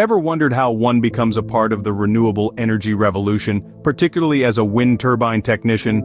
Ever wondered how one becomes a part of the renewable energy revolution, particularly as a wind turbine technician?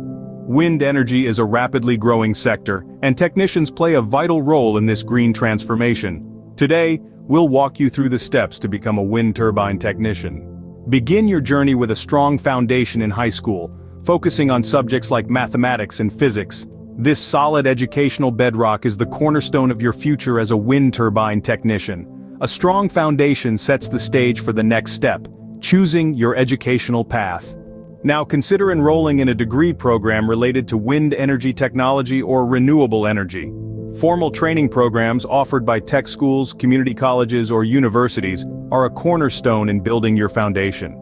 Wind energy is a rapidly growing sector, and technicians play a vital role in this green transformation. Today, we'll walk you through the steps to become a wind turbine technician. Begin your journey with a strong foundation in high school, focusing on subjects like mathematics and physics. This solid educational bedrock is the cornerstone of your future as a wind turbine technician. A strong foundation sets the stage for the next step, choosing your educational path. Now consider enrolling in a degree program related to wind energy technology or renewable energy. Formal training programs offered by tech schools, community colleges, or universities are a cornerstone in building your foundation.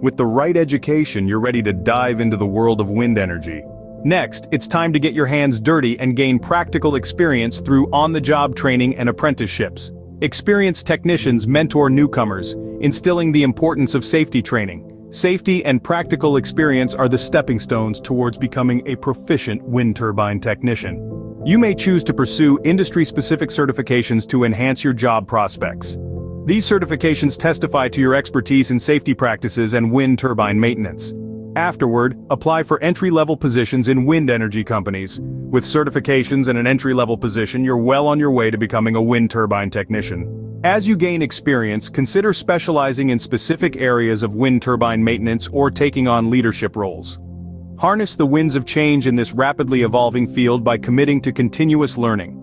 With the right education, you're ready to dive into the world of wind energy. Next, it's time to get your hands dirty and gain practical experience through on-the-job training and apprenticeships. Experienced technicians mentor newcomers, instilling the importance of safety training. Safety and practical experience are the stepping stones towards becoming a proficient wind turbine technician. You may choose to pursue industry-specific certifications to enhance your job prospects. These certifications testify to your expertise in safety practices and wind turbine maintenance. Afterward, apply for entry-level positions in wind energy companies. With certifications and an entry-level position, you're well on your way to becoming a wind turbine technician. As you gain experience, consider specializing in specific areas of wind turbine maintenance or taking on leadership roles. Harness the winds of change in this rapidly evolving field by committing to continuous learning.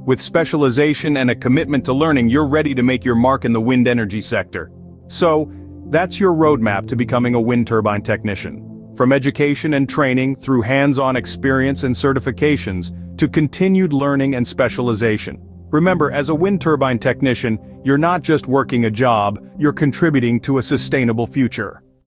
With specialization and a commitment to learning, you're ready to make your mark in the wind energy sector. So, that's your roadmap to becoming a wind turbine technician. From education and training through hands-on experience and certifications to continued learning and specialization. Remember, as a wind turbine technician, you're not just working a job, you're contributing to a sustainable future.